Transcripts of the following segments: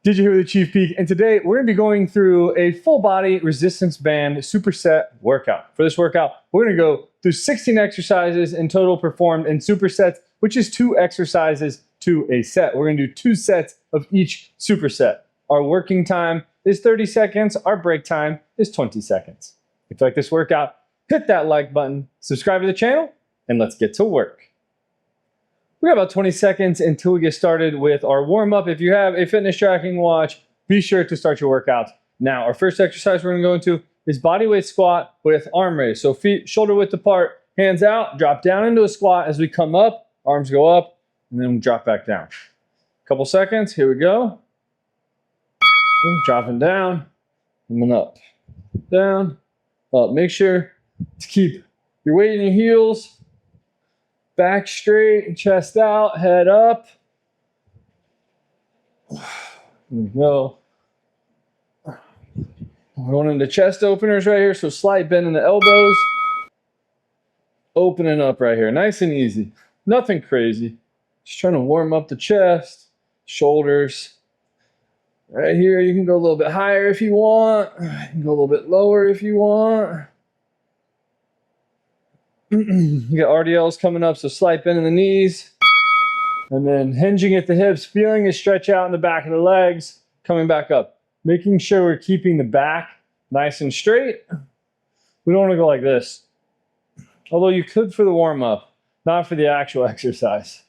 Did you hear the Chief Peak? And today we're going to be going through a full body resistance band superset workout. For this workout, we're going to go through 16 exercises in total performed in supersets, which is 2 exercises to a set. We're going to do 2 sets of each superset. Our working time is 30 seconds. Our break time is 20 seconds. If you like this workout, hit that like button, subscribe to the channel, and let's get to work. We got about 20 seconds until we get started with our warm-up. If you have a fitness tracking watch, be sure to start your workouts now. Our first exercise we're going to go into is bodyweight squat with arm raise. So feet shoulder width apart, hands out, drop down into a squat. As we come up, arms go up, and then we drop back down. Couple seconds, here we go. Dropping down, and then up, down, up. Make sure to keep your weight in your heels. Back straight, chest out, head up. Here we go. We're going into chest openers right here, so slight bend in the elbows. Opening up right here, nice and easy. Nothing crazy. Just trying to warm up the chest, shoulders. Right here, you can go a little bit higher if you want. You can go a little bit lower if you want. You got RDLs coming up, so slight bend in the knees. And then hinging at the hips, feeling a stretch out in the back of the legs, coming back up. Making sure we're keeping the back nice and straight. We don't want to go like this. Although you could for the warm-up, not for the actual exercise.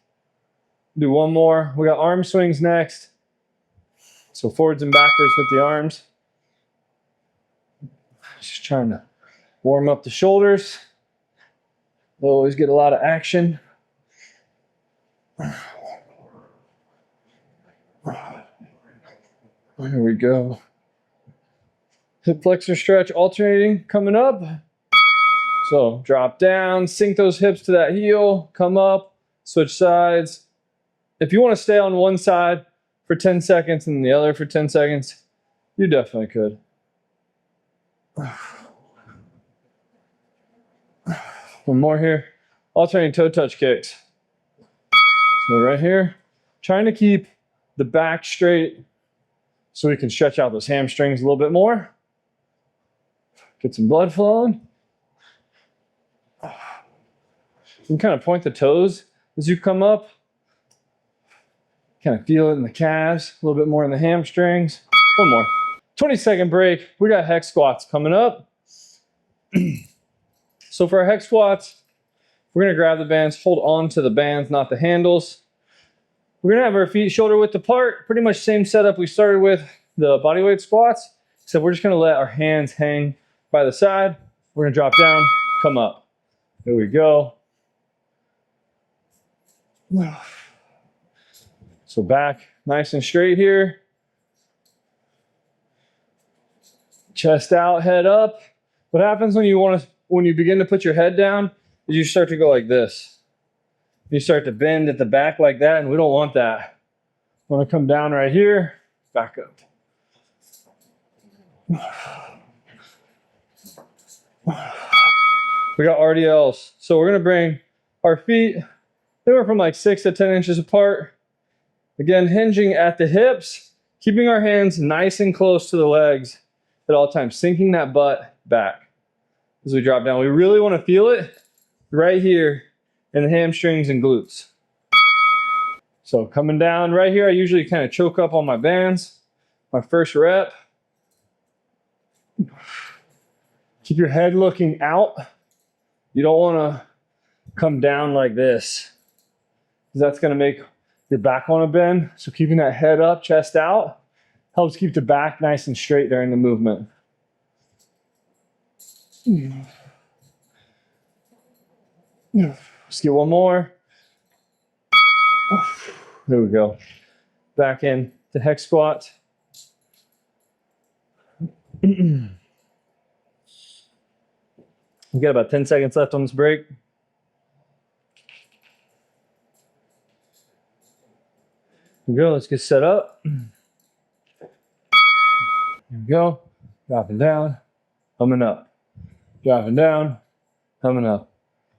Do one more. We got arm swings next. So forwards and backwards with the arms. Just trying to warm up the shoulders. They'll always get a lot of action. Here we go. Hip flexor stretch alternating coming up. So drop down, sink those hips to that heel, come up, switch sides. If you want to stay on one side for 10 seconds and the other for 10 seconds, you definitely could. One more here. Alternating toe touch kicks. So right here, trying to keep the back straight so we can stretch out those hamstrings a little bit more. Get some blood flowing. You can kind of point the toes as you come up. Kind of feel it in the calves, a little bit more in the hamstrings. One more. 20-second break. We got hex squats coming up. So for our hex squats, we're going to grab the bands, hold on to the bands, not the handles. We're going to have our feet shoulder width apart, pretty much same setup we started with the bodyweight squats, except we're just going to let our hands hang by the side. We're going to drop down, come up. There we go. So back nice and straight here. Chest out, head up. What happens when you begin to put your head down is you start to go like this. You start to bend at the back like that, and we don't want that. Want to come down right here, back up. We got RDLs. So we're going to bring our feet anywhere from like 6 to 10 inches apart. Again, hinging at the hips, keeping our hands nice and close to the legs at all times, sinking that butt back as we drop down. We really want to feel it right here in the hamstrings and glutes. So coming down right here, I usually kind of choke up on my bands. My first rep. Keep your head looking out. You don't want to come down like this, because that's going to make your back want to bend. So keeping that head up, chest out, helps keep the back nice and straight during the movement. Let's get one more. There we go. Back in to hex squat. We've got about 10 seconds left on this break. Here we go. Let's get set up. Here we go. Dropping down, coming up. Dropping down, coming up.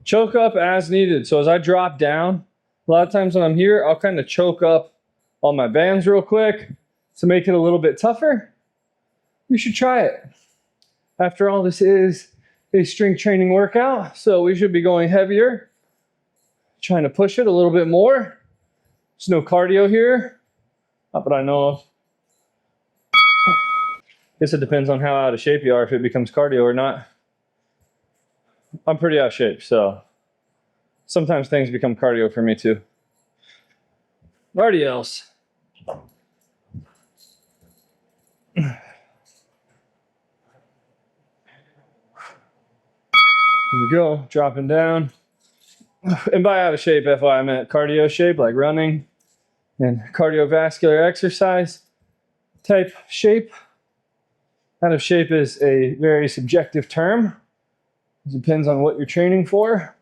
Choke up as needed. So as I drop down, a lot of times when I'm here, I'll kind of choke up on my bands real quick. to make it a little bit tougher, you should try it. After all, this is a strength training workout, so we should be going heavier, trying to push it a little bit more. There's no cardio here, not that I know of. Guess it depends on how out of shape you are if it becomes cardio or not. I'm pretty out of shape, so sometimes things become cardio for me too. RDLs. Here we go, dropping down. And by out of shape, FYI, I meant cardio shape, like running and cardiovascular exercise type shape. Out of shape is a very subjective term. It depends on what you're training for.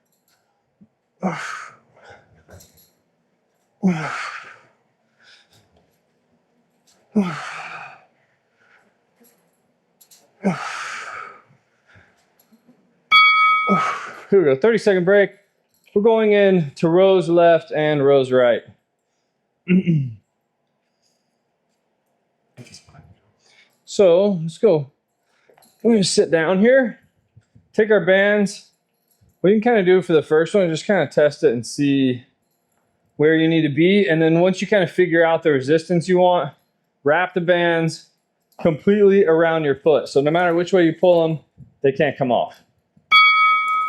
Here we go, 30-second break. We're going in to rows left and rows right. So let's go. We're gonna sit down here, take our bands. What you can kind of do for the first one is just kind of test it and see where you need to be. And then once you kind of figure out the resistance you want, wrap the bands completely around your foot. So no matter which way you pull them, they can't come off.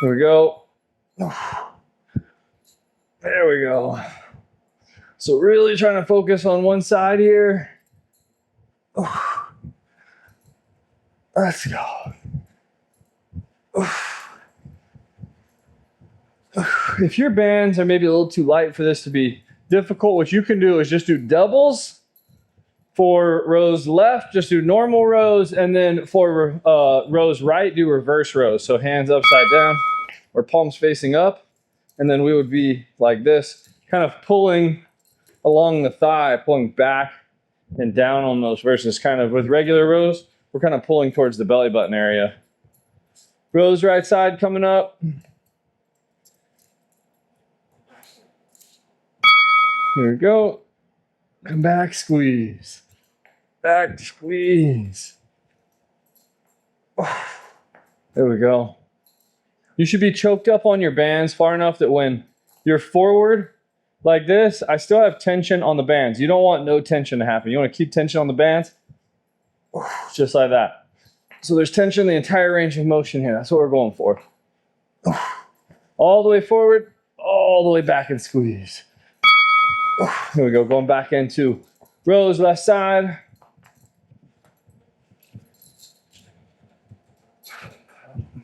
Here we go. There we go. So really trying to focus on one side here. Let's go. If your bands are maybe a little too light for this to be difficult, what you can do is just do doubles. For rows left, just do normal rows, and then for rows right, do reverse rows. So hands upside down or palms facing up, and then we would be like this, kind of pulling along the thigh, pulling back and down on those versus kind of with regular rows, we're kind of pulling towards the belly button area. Rows right side coming up. Here we go. Come back, squeeze. Back, squeeze. There we go. You should be choked up on your bands far enough that when you're forward like this, I still have tension on the bands. You don't want no tension to happen. You want to keep tension on the bands, just like that. So there's tension in the entire range of motion here. That's what we're going for. All the way forward, all the way back and squeeze. Here we go, going back into rows left side.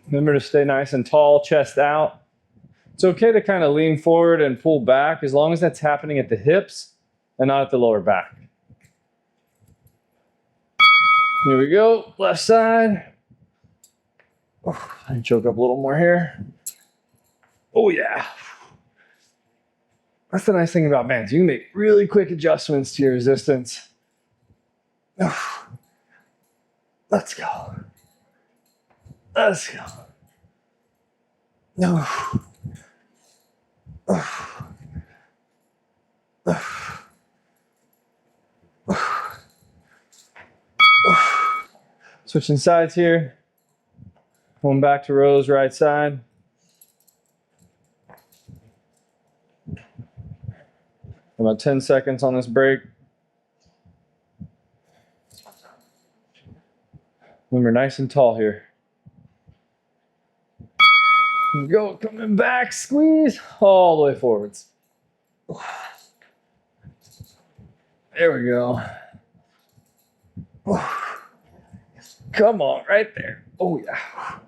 Remember to stay nice and tall, chest out. It's okay to kind of lean forward and pull back as long as that's happening at the hips and not at the lower back. Here we go, left side. I choke up a little more here. Oh yeah. That's the nice thing about bands. You can make really quick adjustments to your resistance. Let's go. Let's go. No. Switching sides here. Going back to rows right side. About 10 seconds on this break. Remember, nice and tall here. Here we go, coming back, squeeze all the way forwards. There we go. Come on, right there. Oh yeah.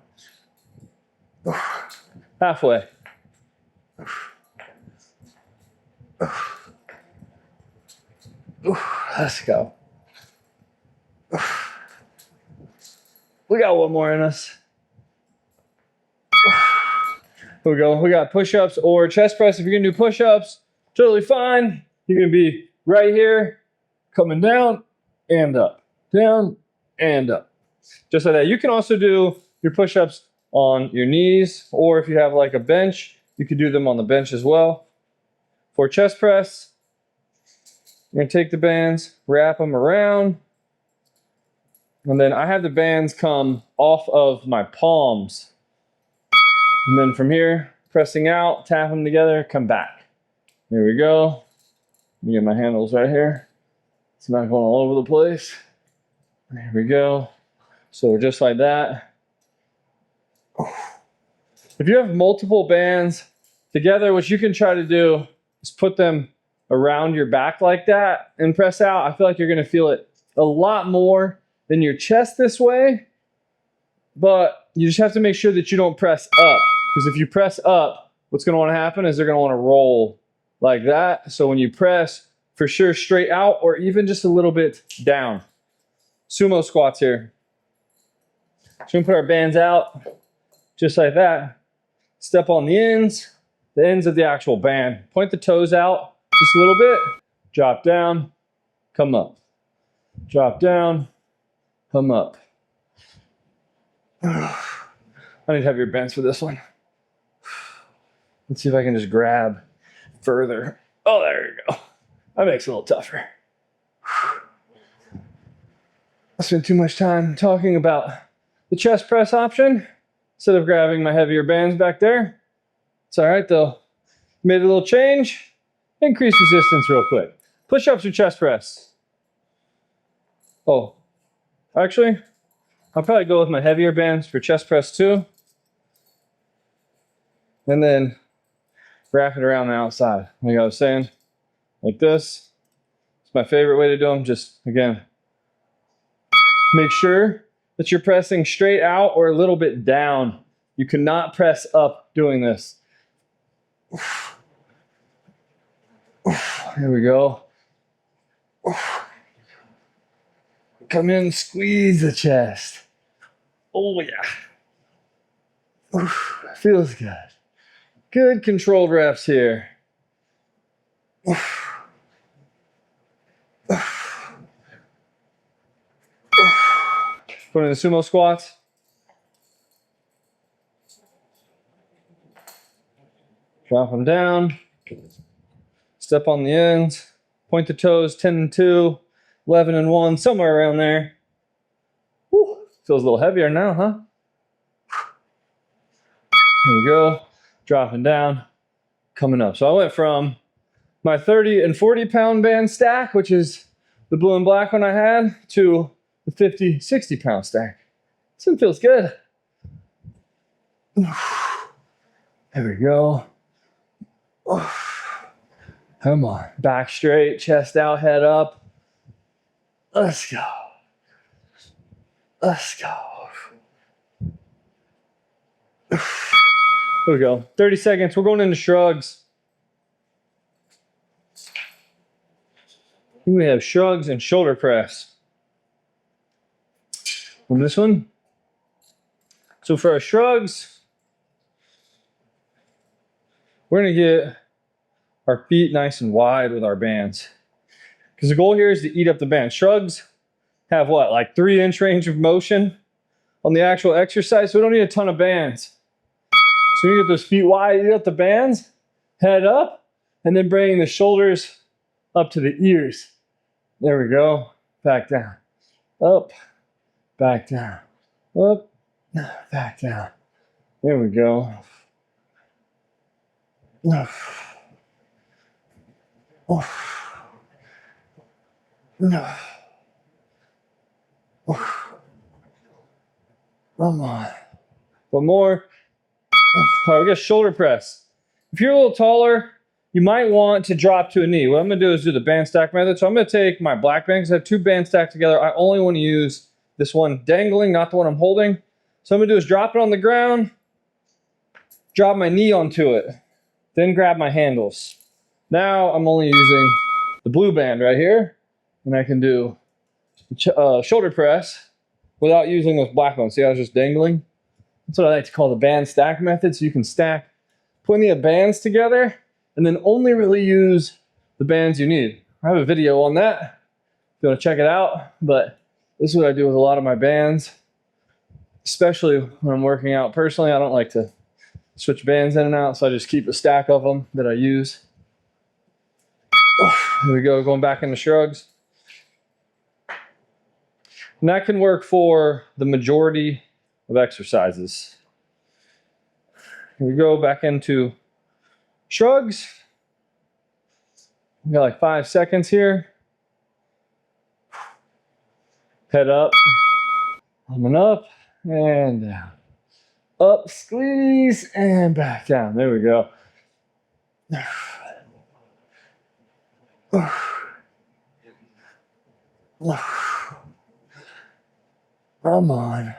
Halfway. Let's go. We got one more in us. Here we go. We got push-ups or chest press. If you're gonna do push-ups, totally fine. You're gonna be right here, coming down and up, down and up. Just like that. You can also do your push-ups on your knees, or if you have like a bench, you could do them on the bench as well. For chest press, I'm gonna take the bands, wrap them around, and then I have the bands come off of my palms. And then from here, pressing out, tap them together, come back. There we go. Let me get my handles right here. It's not going all over the place. There we go. So just like that. If you have multiple bands together, what you can try to do is put them around your back like that and press out. I feel like you're gonna feel it a lot more than your chest this way, but you just have to make sure that you don't press up, because if you press up, what's gonna wanna happen is they're gonna wanna roll like that. So when you press, for sure straight out or even just a little bit down. Sumo squats here. So we're gonna put our bands out just like that. Step on the ends of the actual band. Point the toes out just a little bit. Drop down, come up. Drop down, come up. I need heavier bands for this one. Let's see if I can just grab further. Oh, there you go. That makes it a little tougher. I spent too much time talking about the chest press option instead of grabbing my heavier bands back there. It's all right though. Made a little change. Increase resistance real quick. Push-ups or chest press? Oh, actually, I'll probably go with my heavier bands for chest press too. And then wrap it around the outside. Like I was saying, like this. It's my favorite way to do them. Just, again, make sure that you're pressing straight out or a little bit down. You cannot press up doing this. Here we go. Come in, squeeze the chest. Oh yeah. Feels good. Good controlled reps here. Going to the sumo squats. Drop them down. Step on the ends. Point the toes, 10 and 2, 11 and 1, somewhere around there. Whew. Feels a little heavier now, huh? Here we go. Dropping down, coming up. So I went from my 30 and 40 pound band stack, which is the blue and black one I had, to the 50, 60 pound stack. This one feels good. There we go. Come on. Back straight, chest out, head up. Let's go. Let's go. There we go. 30 seconds. We're going into shrugs. I think we have shrugs and shoulder press on this one. So for our shrugs, we're going to get our feet nice and wide with our bands, because the goal here is to eat up the band. Shrugs have what, like 3-inch range of motion on the actual exercise, so we don't need a ton of bands. So you get those feet wide, eat up the bands, head up, and then bringing the shoulders up to the ears. There we go. Back down. Up, back down. Up, back down. There we go. Come on. One more. All right, we got shoulder press. If you're a little taller, you might want to drop to a knee. What I'm going to do is do the band stack method. So I'm going to take my black band, because I have 2 bands stacked together. I only want to use this one dangling, not the one I'm holding. So I'm going to do is drop it on the ground, drop my knee onto it, then grab my handles. Now I'm only using the blue band right here, and I can do shoulder press without using those black ones. See, I was just dangling. That's what I like to call the band stack method. So you can stack plenty of bands together and then only really use the bands you need. I have a video on that if you want to check it out, but this is what I do with a lot of my bands, especially when I'm working out. Personally, I don't like to switch bands in and out, so I just keep a stack of them that I use. Here we go, going back into shrugs. And that can work for the majority of exercises. Here we go, back into shrugs. We got like 5 seconds here. Head up, coming up and down. Up, squeeze, and back down. There we go. Come on.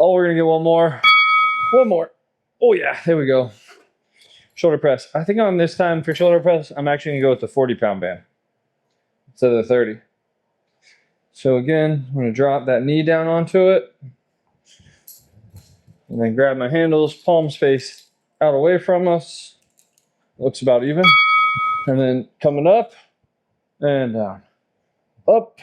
Oh, we're gonna get one more. One more. Oh yeah, there we go. Shoulder press. I think on this time for shoulder press, I'm actually gonna go with the 40-pound band instead of the 30. So again, I'm gonna drop that knee down onto it. And then grab my handles, palms face out away from us. Looks about even. And then coming up and down. Up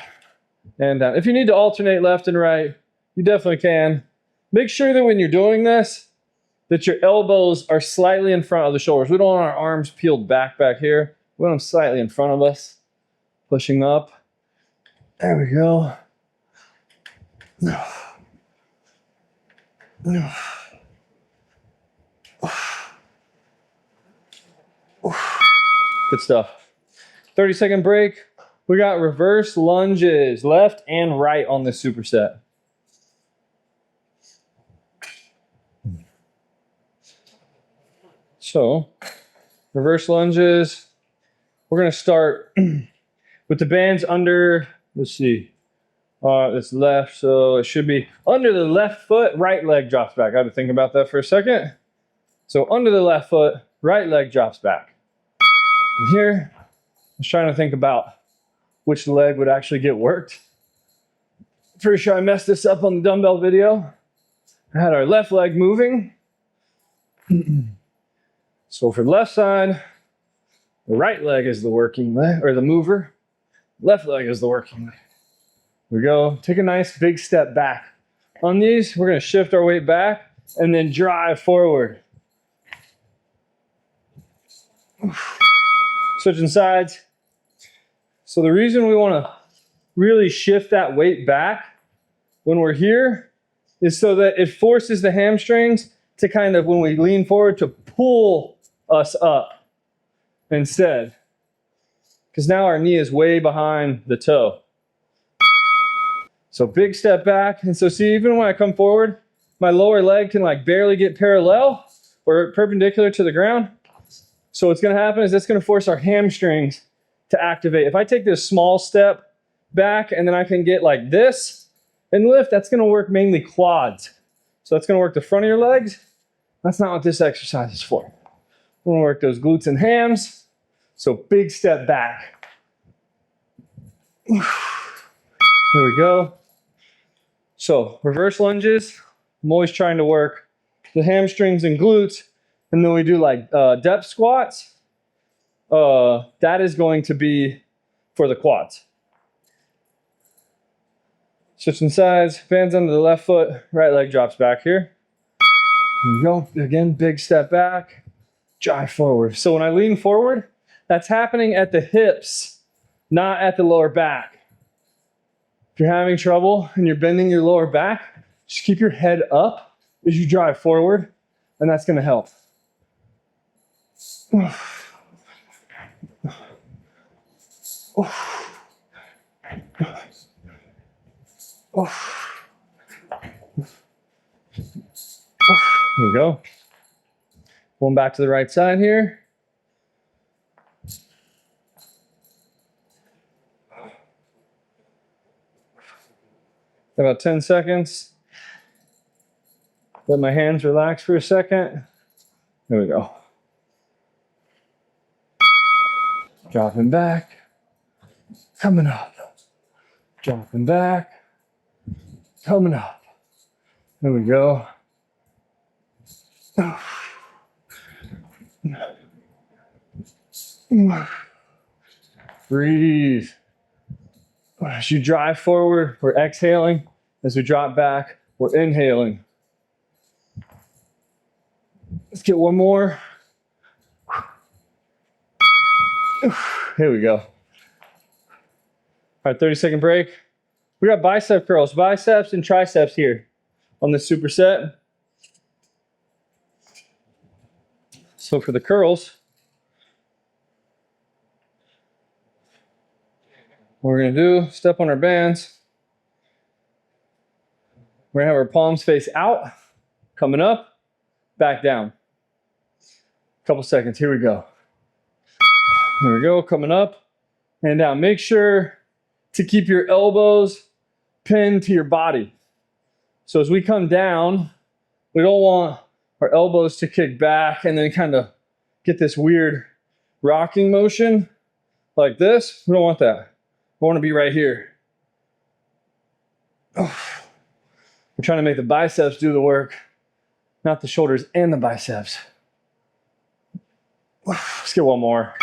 and down. If you need to alternate left and right, you definitely can. Make sure that when you're doing this, that your elbows are slightly in front of the shoulders. We don't want our arms peeled back here. We want them slightly in front of us. Pushing up. There we go. Good stuff. 30-second break. We got reverse lunges, left and right on this superset. So, reverse lunges. We're going to start with the bands under, let's see, it's left, so it should be under the left foot, right leg drops back. I had to think about that for a second. So under the left foot, right leg drops back. And here, I was trying to think about which leg would actually get worked. Pretty sure I messed this up on the dumbbell video. I had our left leg moving. So for the left side, the right leg is the working leg, or the mover. Left leg is the working leg. Here we go. Take a nice big step back. On these, we're going to shift our weight back and then drive forward. Switching sides. So the reason we want to really shift that weight back when we're here is so that it forces the hamstrings to kind of, when we lean forward, to pull us up instead. Because now our knee is way behind the toe. So big step back. And so see, even when I come forward, my lower leg can like barely get parallel or perpendicular to the ground. So what's going to happen is that's going to force our hamstrings to activate. If I take this small step back and then I can get like this and lift, that's going to work mainly quads. So that's going to work the front of your legs. That's not what this exercise is for. We're going to work those glutes and hams. So big step back. There we go. So reverse lunges. I'm always trying to work the hamstrings and glutes. And then we do like depth squats. That is going to be for the quads. Switching sides, bands under the left foot, right leg drops back here. Here we go. Again, big step back, drive forward. So when I lean forward, that's happening at the hips, not at the lower back. If you're having trouble and you're bending your lower back, just keep your head up as you drive forward, and that's going to help. Here we go. Going back to the right side here. About 10 seconds. Let my hands relax for a second. There we go. Dropping back. Coming up. Dropping back. Coming up. There we go. Breathe. As you drive forward, we're exhaling. As we drop back, we're inhaling. Let's get one more. Here we go. All right, 30-second break. We got bicep curls, biceps and triceps here on this superset. So for the curls, what we're gonna do, step on our bands. We're gonna have our palms face out, coming up, back down. Couple seconds, here we go. There we go, coming up and down. Make sure to keep your elbows pinned to your body. So as we come down, we don't want our elbows to kick back and then kind of get this weird rocking motion like this. We don't want that. We want to be right here. Oh. We're trying to make the biceps do the work, not the shoulders and the biceps. Let's get one more.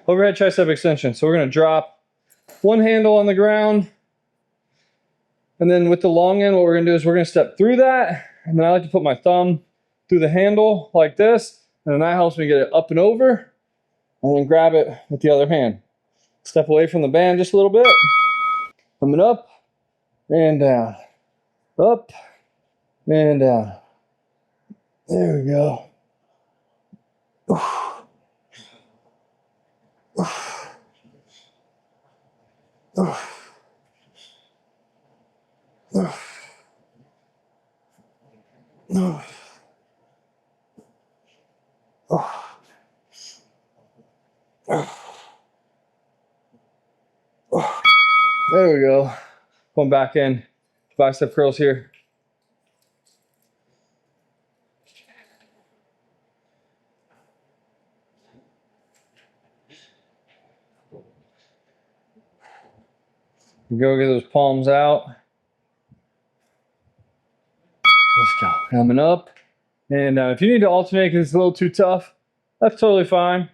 Overhead tricep extension. So we're going to drop one handle on the ground. And then with the long end, what we're going to do is we're going to step through that. And then I like to put my thumb through the handle like this. And then that helps me get it up and over. And then grab it with the other hand. Step away from the band just a little bit. Coming up and down. Up and down. There we go. There we go. Going back in. Bicep curls here. Go get those palms out. Let's go. Coming up. And if you need to alternate because it's a little too tough, that's totally fine.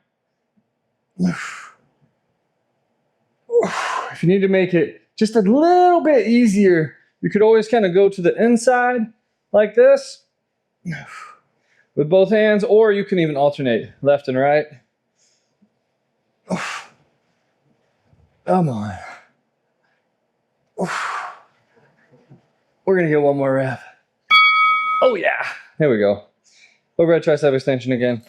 If you need to make it just a little bit easier, you could always kind of go to the inside like this with both hands, or you can even alternate left and right. Come on. We're gonna get one more rep. Oh yeah, there we go. Overhead tricep extension again.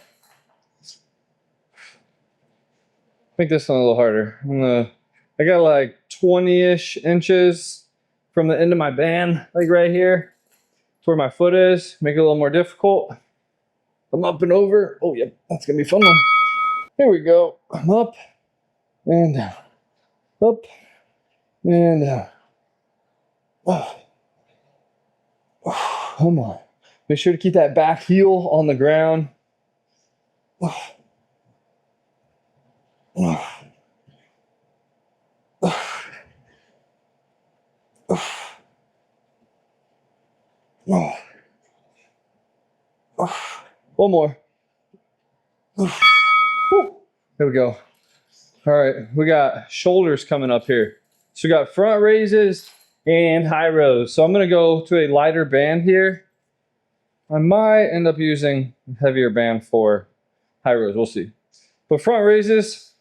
Make this one a little harder. I got like 20-ish inches from the end of my band, like right here, to where my foot is. Make it a little more difficult. I'm up and over. Oh yeah, that's gonna be a fun one. Here we go. I'm up and down. Up and down. Oh. Oh, come on. Make sure to keep that back heel on the ground. Oh. Oh. Oh. Oh. Oh. One more. Oh. There we go. All right, we got shoulders coming up here. So we got front raises and high rows. So I'm gonna go to a lighter band here. I might end up using a heavier band for high rows, we'll see. But front raises,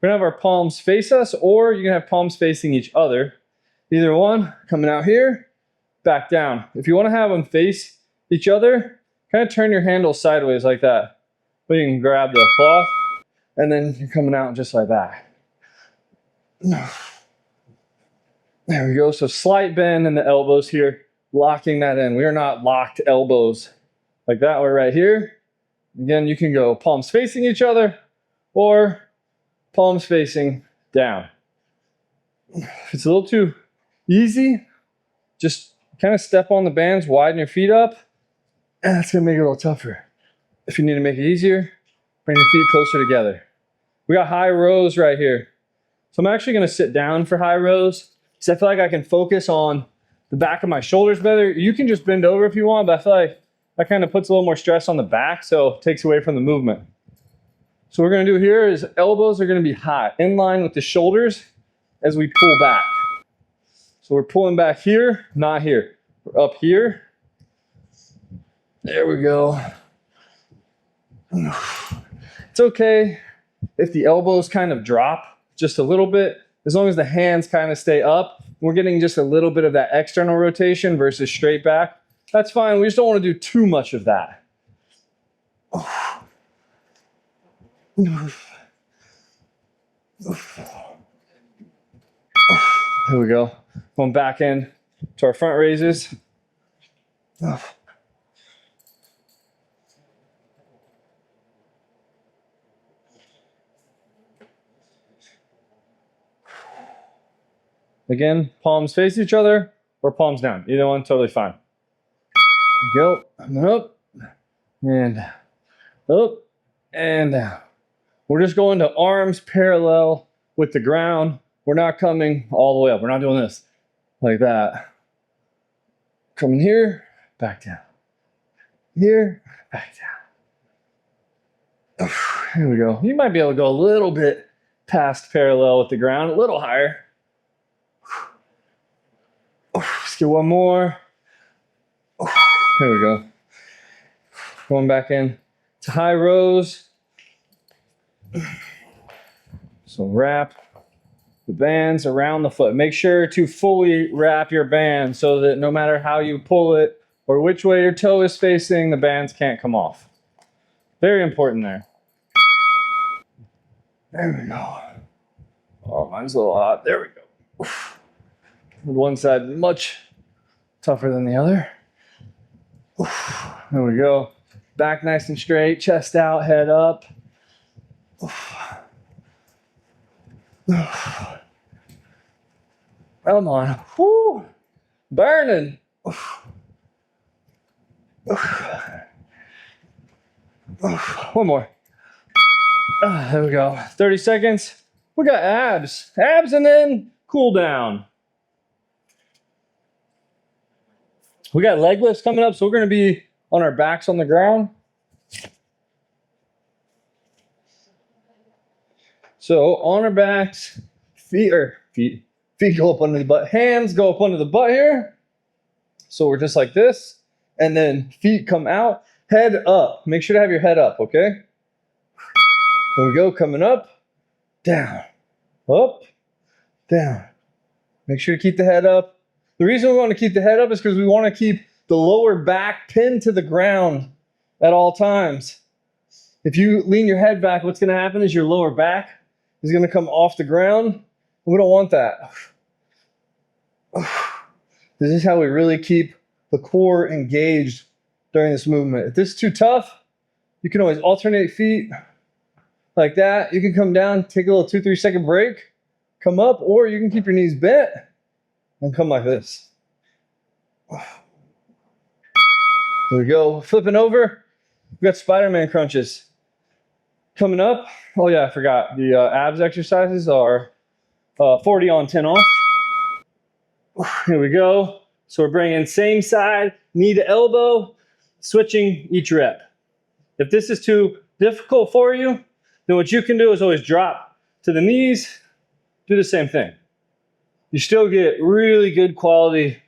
we're gonna have our palms face us, or you can have palms facing each other. Either one, coming out here, back down. If you wanna have them face each other, kind of turn your handle sideways like that. But you can grab the cloth, and then you're coming out just like that. There we go. So slight bend in the elbows here, locking that in. We are not locked elbows like that. We're right here. Again, you can go palms facing each other or palms facing down. If it's a little too easy, just kind of step on the bands, widen your feet up, and that's going to make it a little tougher. If you need to make it easier, bring the feet closer together. We got high rows right here. So I'm actually going to sit down for high rows because I feel like I can focus on the back of my shoulders better. You can just bend over if you want, but I feel like that kind of puts a little more stress on the back, so it takes away from the movement. So what we're gonna do here is elbows are gonna be high, in line with the shoulders as we pull back. So we're pulling back here, not here. We're up here. There we go. It's okay if the elbows kind of drop just a little bit, as long as the hands kind of stay up. We're getting just a little bit of that external rotation versus straight back. That's fine. We just don't want to do too much of that. Here we go. Going back in to our front raises. Again, palms face each other or palms down. Either one, totally fine. Go, and up, and up, and down. We're just going to arms parallel with the ground. We're not coming all the way up. We're not doing this like that. Coming here, back down. Here, back down. Here we go. You might be able to go a little bit past parallel with the ground, a little higher. Let's get one more. There we go. Going back in to high rows. So wrap the bands around the foot. Make sure to fully wrap your band so that no matter how you pull it or which way your toe is facing, the bands can't come off. Very important there. There we go. Oh, mine's a little hot. There we go. One side much tougher than the other. There we go. Back nice and straight, chest out, head up. Come on. Woo. Burning. One more. There we go. 30 seconds. We got abs. Abs and then cool down. We got leg lifts coming up, so we're going to be on our backs on the ground. So on our backs, feet go up under the butt, hands go up under the butt here. So we're just like this, and then feet come out, head up. Make sure to have your head up, okay? There we go, coming up, down, up, down. Make sure to keep the head up. The reason we want to keep the head up is because we want to keep the lower back pinned to the ground at all times. If you lean your head back, what's going to happen is your lower back is going to come off the ground. We don't want that. This is how we really keep the core engaged during this movement. If this is too tough, you can always alternate feet like that. You can come down, take a little 2-3 second break, come up, or you can keep your knees bent and come like this. There we go. Flipping over. We got Spider-Man crunches. Coming up. Oh yeah, I forgot. The abs exercises are 40 on, 10 off. Here we go. So we're bringing same side, knee to elbow, switching each rep. If this is too difficult for you, then what you can do is always drop to the knees, do the same thing. You still get really good quality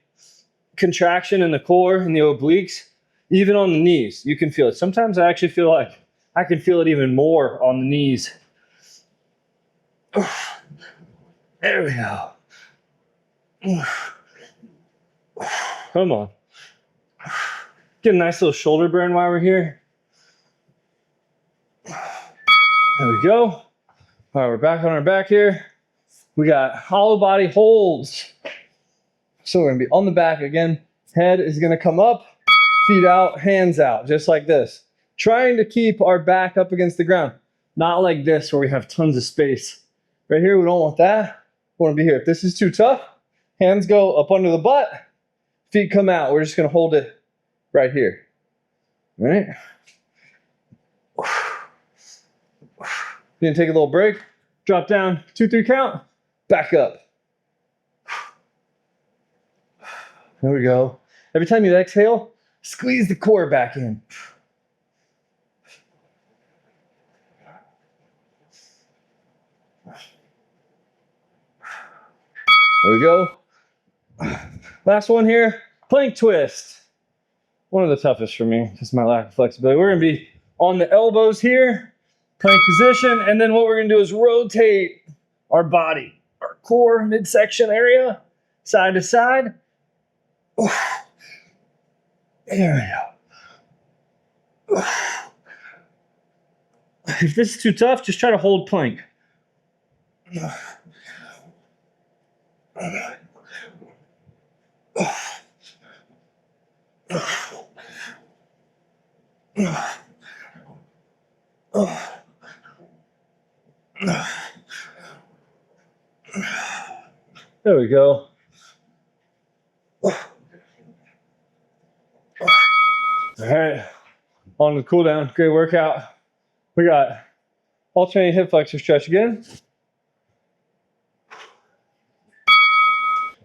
contraction in the core and the obliques, even on the knees. You can feel it. Sometimes I actually feel like I can feel it even more on the knees. There we go. Come on. Get a nice little shoulder burn while we're here. There we go. All right, we're back on our back here. We got hollow body holds. So we're going to be on the back again. Head is going to come up, feet out, hands out, just like this. Trying to keep our back up against the ground. Not like this where we have tons of space. Right here, we don't want that. We want to be here. If this is too tough, hands go up under the butt, feet come out. We're just going to hold it right here. All right? You're going to take a little break, drop down, 2-3 count, back up. There we go. Every time you exhale, squeeze the core back in. There we go. Last one here, plank twist. One of the toughest for me, just my lack of flexibility. We're gonna be on the elbows here, plank position, and then what we're gonna do is rotate our body, our core midsection area, side to side. There we go. If this is too tough, just try to hold plank. There we go. All right, on the cool down. Great workout. We got alternating hip flexor stretch again.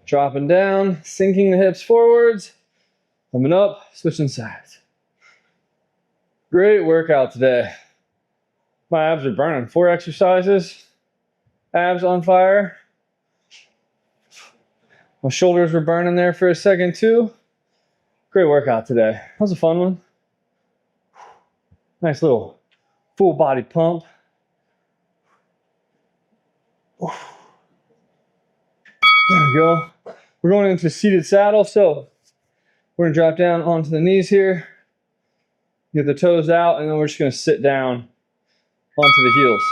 Dropping down, sinking the hips forwards, coming up, switching sides. Great workout today. My abs are burning. 4 exercises, abs on fire. My shoulders were burning there for a second too. Great workout today. That was a fun one. Nice little full body pump. There we go. We're going into seated saddle, so we're gonna drop down onto the knees here, get the toes out, and then we're just gonna sit down onto the heels.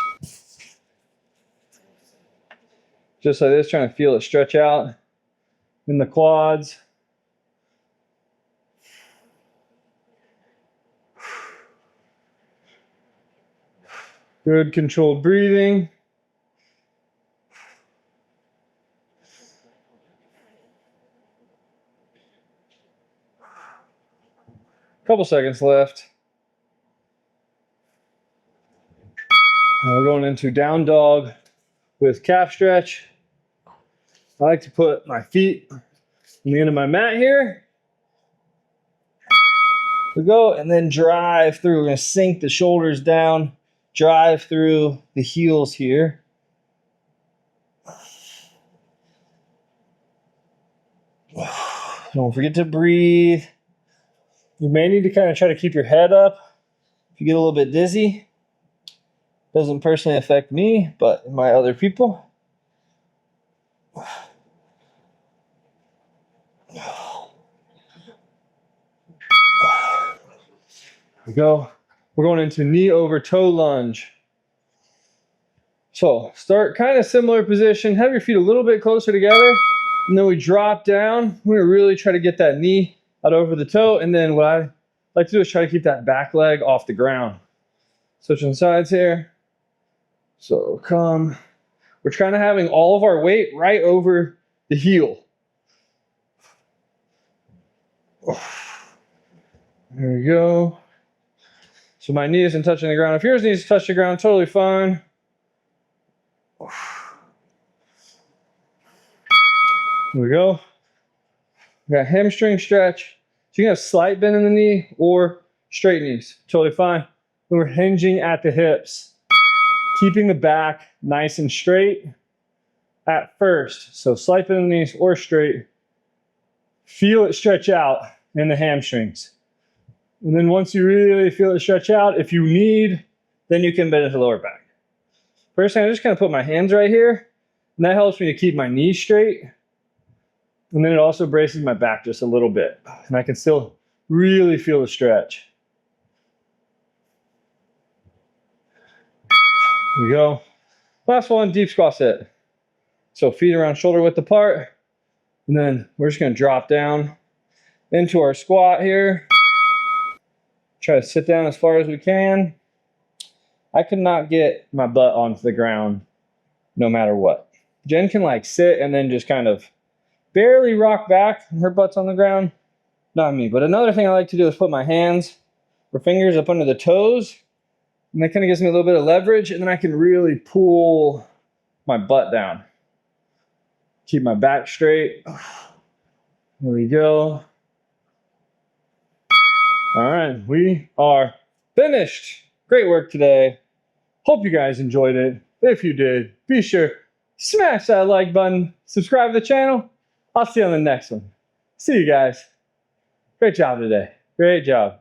Just like this, trying to feel it stretch out in the quads. Good controlled breathing. Couple seconds left. We're going into down dog with calf stretch. I like to put my feet on the end of my mat here. We go and then drive through. We're going to sink the shoulders down, drive through the heels here. Don't forget to breathe. You may need to kind of try to keep your head up if you get a little bit dizzy. Doesn't personally affect me, but my other people. Here we go. We're going into knee over toe lunge. So start kind of similar position. Have your feet a little bit closer together. And then we drop down. We're going to really try to get that knee out over the toe. And then what I like to do is try to keep that back leg off the ground. Switching sides here. So come. We're kind of having all of our weight right over the heel. There we go. So my knee isn't touching the ground. If yours needs to touch the ground, totally fine. There we go. We got hamstring stretch. So you can have slight bend in the knee or straight knees. Totally fine. We're hinging at the hips. Keeping the back nice and straight at first. So slight bend in the knees or straight. Feel it stretch out in the hamstrings. And then once you really feel it stretch out, if you need, then you can bend into the lower back. Personally, I just kind of put my hands right here, and that helps me to keep my knees straight. And then it also braces my back just a little bit. And I can still really feel the stretch. Here we go. Last one, deep squat sit. So feet around shoulder width apart. And then we're just going to drop down into our squat here. Try to sit down as far as we can. I could not get my butt onto the ground no matter what. Jen can like sit and then just kind of barely rock back and her butt's on the ground. Not me. But another thing I like to do is put my hands or fingers up under the toes. And that kind of gives me a little bit of leverage. And then I can really pull my butt down. Keep my back straight. There we go. All right, we are finished. Great work today. Hope you guys enjoyed it. If you did, be sure smash that like button, subscribe to the channel. I'll see you on the next one. See you guys. Great job today. Great job.